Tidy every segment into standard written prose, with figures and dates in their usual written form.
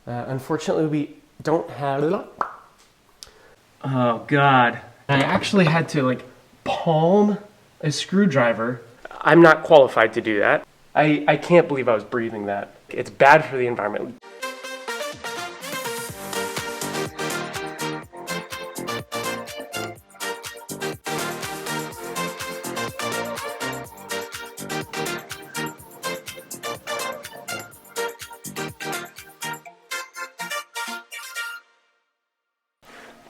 Unfortunately, we don't have... Oh, God. I actually had to, palm a screwdriver. I'm not qualified to do that. I can't believe I was breathing that. It's bad for the environment.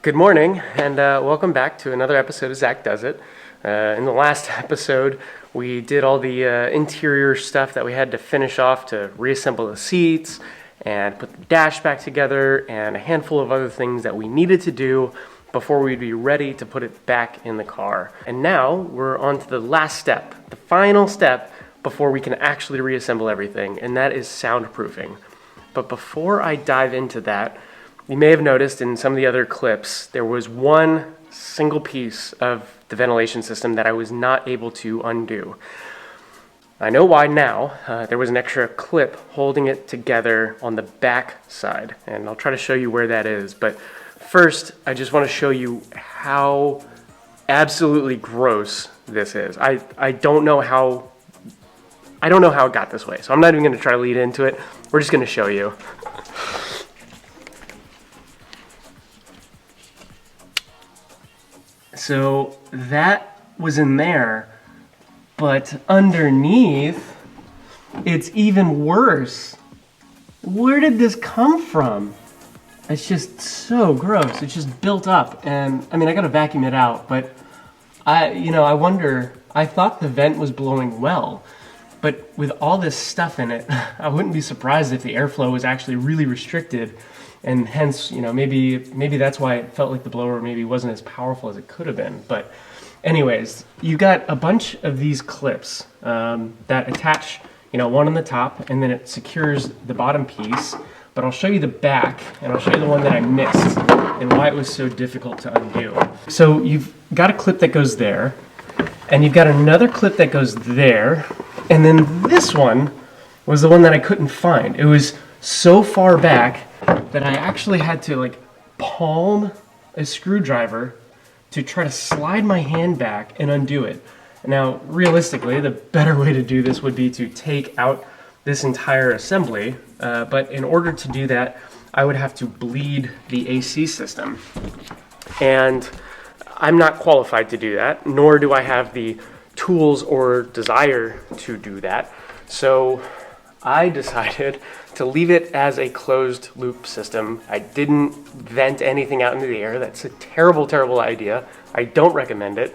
Good morning, and welcome back to another episode of Zach Does It. In the last episode, we did all the interior stuff that we had to finish off to reassemble the seats and put the dash back together and a handful of other things that we needed to do before we'd be ready to put it back in the car. And now we're on to the last step, the final step before we can actually reassemble everything, and that is soundproofing. But before I dive into that, you may have noticed in some of the other clips, there was one single piece of the ventilation system that I was not able to undo. I know why now. There was an extra clip holding it together on the back side, and I'll try to show you where that is. But first, I just want to show you how absolutely gross this is. I don't know how it got this way, so I'm not even going to try to lead into it. We're just going to show you. So that was in there, but underneath, it's even worse. Where did this come from? It's just so gross. It's just built up, and I mean, I gotta vacuum it out, but I wonder, I thought the vent was blowing well, but with all this stuff in it, I wouldn't be surprised if the airflow was actually really restricted. And hence, maybe that's why it felt like the blower maybe wasn't as powerful as it could have been. But anyways, you got a bunch of these clips that attach, one on the top, and then it secures the bottom piece. But I'll show you the back, and I'll show you the one that I missed and why it was so difficult to undo. So you've got a clip that goes there, and you've got another clip that goes there, and then this one was the one that I couldn't find. It was so far back that I actually had to palm a screwdriver to try to slide my hand back and undo it. Now, realistically, the better way to do this would be to take out this entire assembly, but in order to do that, I would have to bleed the AC system. And I'm not qualified to do that, nor do I have the tools or desire to do that. So I decided to leave it as a closed loop system. I didn't vent anything out into the air. That's a terrible, terrible idea. I don't recommend it.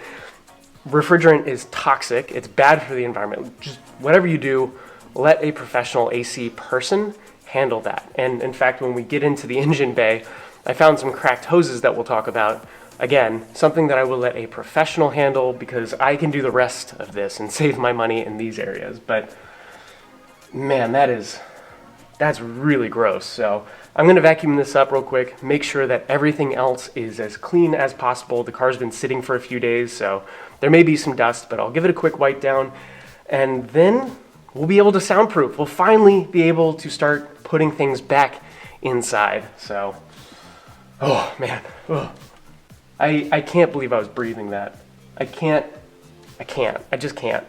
Refrigerant is toxic. It's bad for the environment. Just whatever you do, let a professional AC person handle that. And in fact, when we get into the engine bay, I found some cracked hoses that we'll talk about. Again, something that I will let a professional handle because I can do the rest of this and save my money in these areas. But man, that's really gross. So I'm going to vacuum this up real quick, make sure that everything else is as clean as possible. The car's been sitting for a few days, so there may be some dust, but I'll give it a quick wipe down, and then we'll be able to soundproof. We'll finally be able to start putting things back inside. So, oh man, I can't believe I was breathing that. I just can't.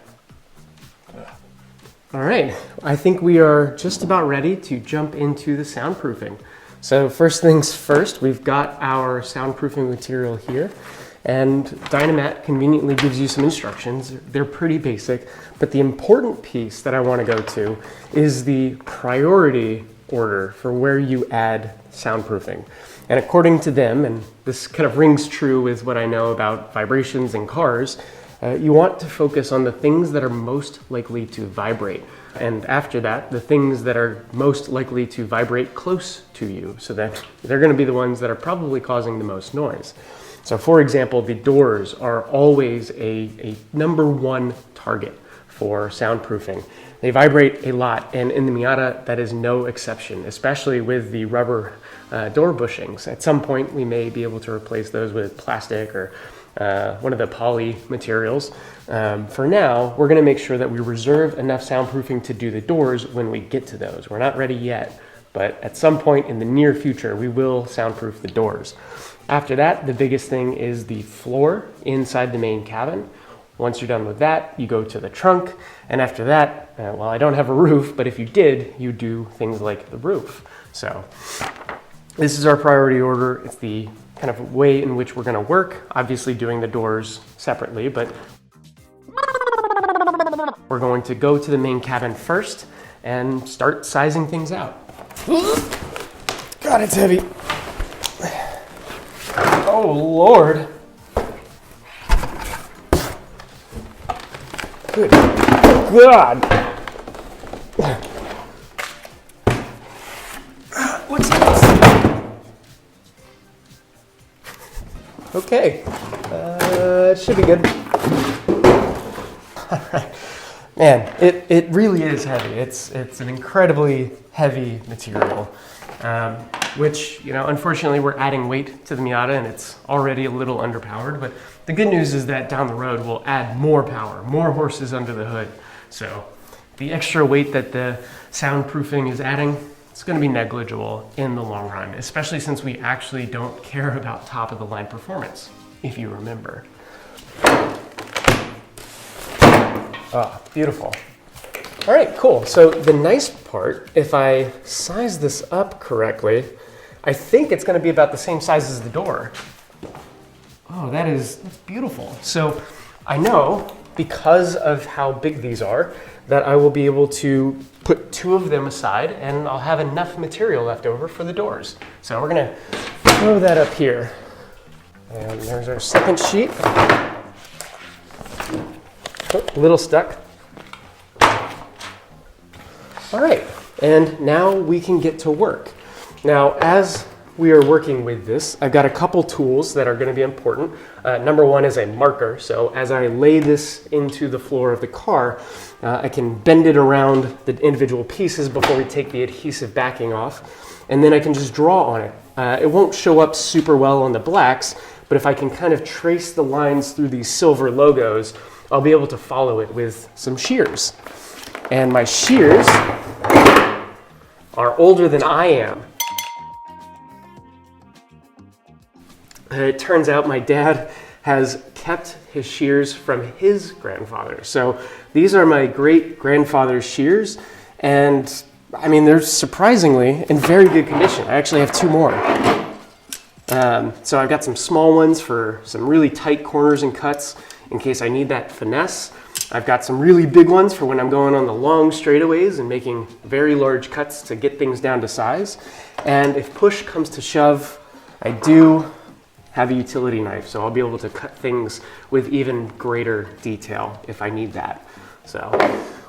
All right, I think we are just about ready to jump into the soundproofing. So first things first, we've got our soundproofing material here, and Dynamat conveniently gives you some instructions. They're pretty basic, but the important piece that I want to go to is the priority order for where you add soundproofing. And according to them, and this kind of rings true with what I know about vibrations in cars, you want to focus on the things that are most likely to vibrate. And after that, the things that are most likely to vibrate close to you, so that they're going to be the ones that are probably causing the most noise. So for example, the doors are always a number one target for soundproofing. They vibrate a lot, and in the Miata, that is no exception, especially with the rubber door bushings. At some point, we may be able to replace those with plastic or one of the poly materials. For now, we're going to make sure that we reserve enough soundproofing to do the doors when we get to those. We're not ready yet, but at some point in the near future, we will soundproof the doors. After that, the biggest thing is the floor inside the main cabin. Once you're done with that, you go to the trunk, and after that, well, I don't have a roof, but if you did, you do things like the roof. So this is our priority order. It's the kind of way in which we're gonna work, obviously doing the doors separately, but we're going to go to the main cabin first and start sizing things out. God, it's heavy. Oh, Lord. Good God. What's this? Okay, it should be good. All right. Man, it really is heavy. It's an incredibly heavy material, which, you know, unfortunately we're adding weight to the Miata and it's already a little underpowered, but the good news is that down the road we'll add more power, more horses under the hood. So the extra weight that the soundproofing is adding, it's going to be negligible in the long run, especially since we actually don't care about top of the line performance, if you remember. Ah, beautiful. All right, cool. So the nice part, if I size this up correctly, I think it's going to be about the same size as the door. Oh, that's beautiful. So I know, because of how big these are, that I will be able to put 2 of them aside and I'll have enough material left over for the doors. So we're going to throw that up here. And there's our second sheet. Oh, a little stuck. All right, and now we can get to work. Now, as we are working with this, I've got a couple tools that are going to be important. Number one is a marker. So as I lay this into the floor of the car, I can bend it around the individual pieces before we take the adhesive backing off, and then I can just draw on it. It won't show up super well on the blacks, but if I can kind of trace the lines through these silver logos, I'll be able to follow it with some shears. And my shears are older than I am. It turns out my dad has kept his shears from his grandfather. So these are my great-grandfather's shears, and I mean, they're surprisingly in very good condition. I actually have 2 more. So I've got some small ones for some really tight corners and cuts in case I need that finesse. I've got some really big ones for when I'm going on the long straightaways and making very large cuts to get things down to size. And if push comes to shove, I do have a utility knife, so I'll be able to cut things with even greater detail if I need that. So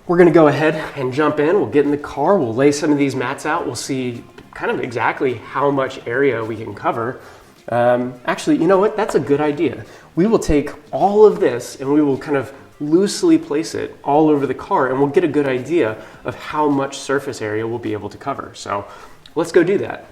we're gonna go ahead and jump in. We'll get in the car, we'll lay some of these mats out, we'll see kind of exactly how much area we can cover. Actually, you know what? That's a good idea. We will take all of this and we will kind of loosely place it all over the car and we'll get a good idea of how much surface area we'll be able to cover. So let's go do that.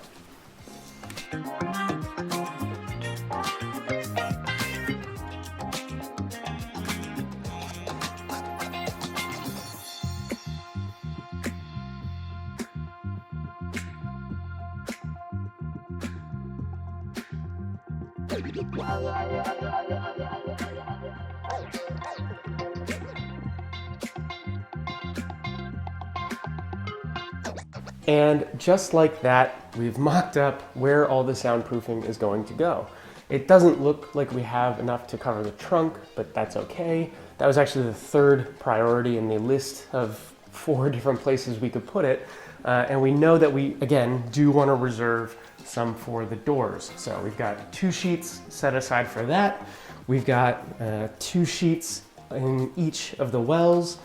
And just like that, we've mocked up where all the soundproofing is going to go. It doesn't look like we have enough to cover the trunk, but that's okay. That was actually the 3rd priority in the list of 4 different places we could put it. And we know that we, again, do want to reserve some for the doors. So we've got 2 sheets set aside for that. We've got 2 sheets in each of the wells.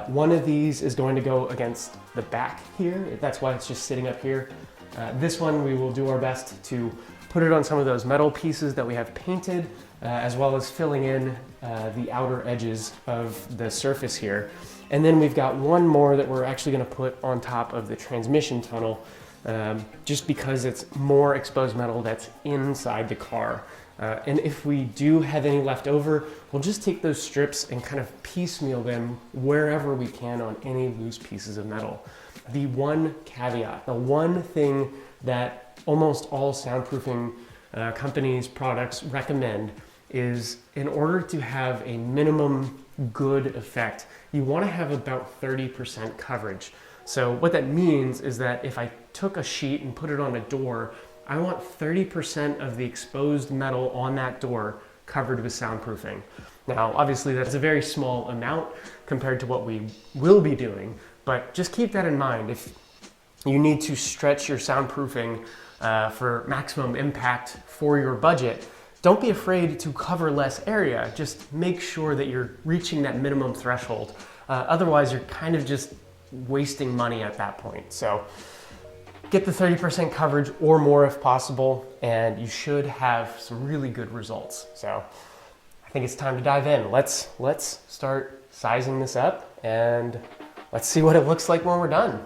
One of these is going to go against the back here. That's why it's just sitting up here. This one, we will do our best to put it on some of those metal pieces that we have painted, as well as filling in the outer edges of the surface here. And then we've got one more that we're actually going to put on top of the transmission tunnel, just because it's more exposed metal that's inside the car. And if we do have any left over, we'll just take those strips and kind of piecemeal them wherever we can on any loose pieces of metal. the one caveat, the one thing that almost all soundproofing companies' products recommend is, in order to have a minimum good effect, you want to have about 30% coverage. So what that means is that if I took a sheet and put it on a door, I want 30% of the exposed metal on that door covered with soundproofing. Now, obviously that's a very small amount compared to what we will be doing, but just keep that in mind. If you need to stretch your soundproofing for maximum impact for your budget, don't be afraid to cover less area. Just make sure that you're reaching that minimum threshold. Otherwise, you're kind of just wasting money at that point. So get the 30% coverage or more if possible, and you should have some really good results. So I think it's time to dive in. Let's start sizing this up, and let's see what it looks like when we're done.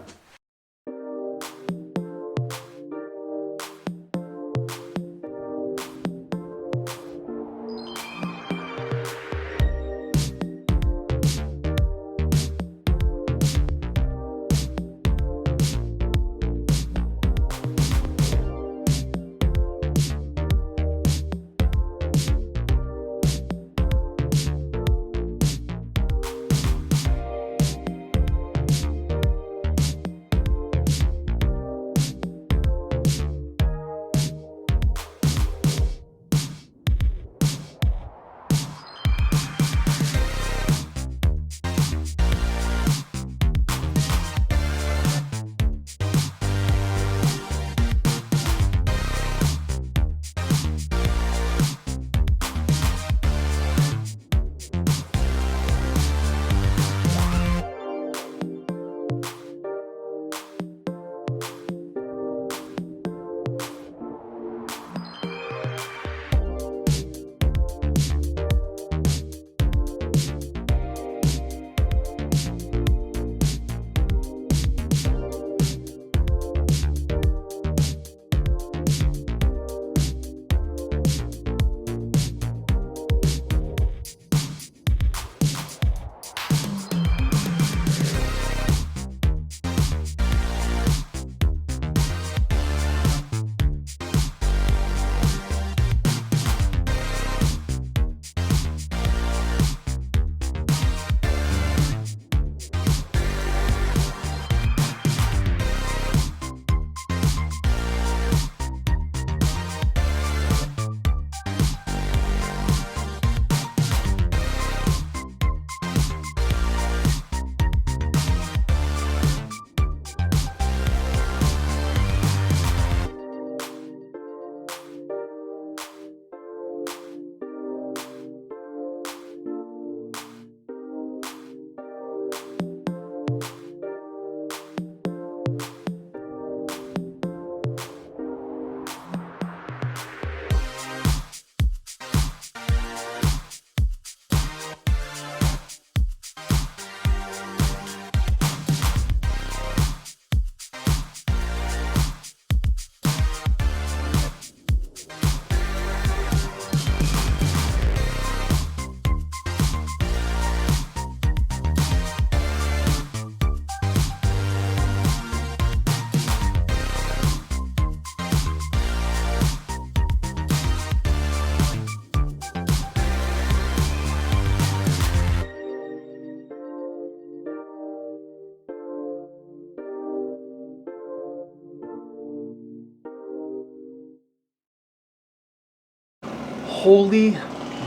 Holy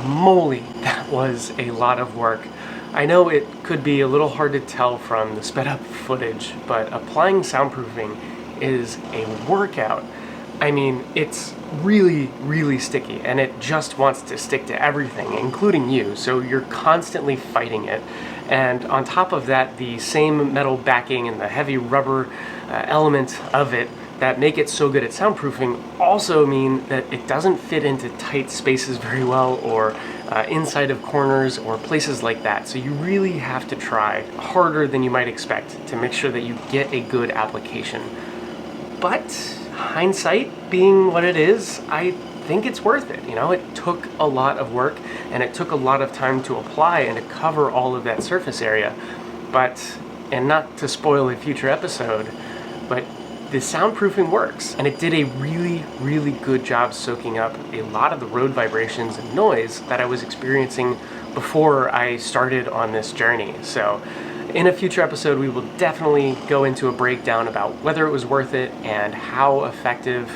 moly, that was a lot of work. I know it could be a little hard to tell from the sped up footage, but applying soundproofing is a workout. I mean, it's really, really sticky, and it just wants to stick to everything, including you, so you're constantly fighting it. And on top of that, the same metal backing and the heavy rubber element of it that make it so good at soundproofing also mean that it doesn't fit into tight spaces very well, or inside of corners or places like that. So you really have to try harder than you might expect to make sure that you get a good application. But hindsight being what it is, I think it's worth it. You know, it took a lot of work and it took a lot of time to apply and to cover all of that surface area. But And not to spoil a future episode, but the soundproofing works, and it did a really good job soaking up a lot of the road vibrations and noise that I was experiencing before I started on this journey. So in a future episode, we will definitely go into a breakdown about whether it was worth it and how effective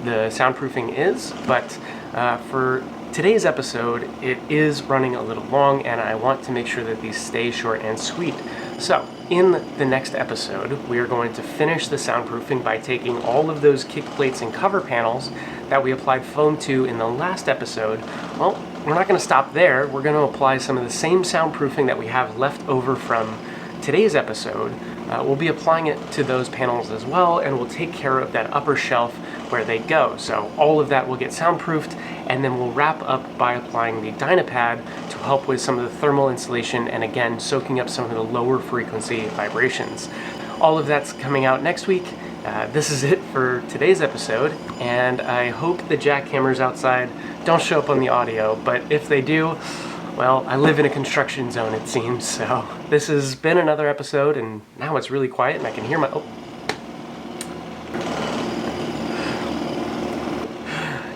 the soundproofing is. But for today's episode, it is running a little long, and I want to make sure that these stay short and sweet. So in the next episode, we are going to finish the soundproofing by taking all of those kick plates and cover panels that we applied foam to in the last episode. Well, we're not going to stop there. We're going to apply some of the same soundproofing that we have left over from today's episode. We'll be applying it to those panels as well, and we'll take care of that upper shelf where they go. So all of that will get soundproofed, and then we'll wrap up by applying the Dynapad to help with some of the thermal insulation and again soaking up some of the lower frequency vibrations. All of that's coming out next week. This is it for today's episode, and I hope the jackhammers outside don't show up on the audio, but if they do, well, I live in a construction zone, it seems. So this has been another episode, and now it's really quiet and I can hear my... Oh.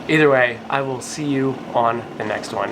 Either way, I will see you on the next one.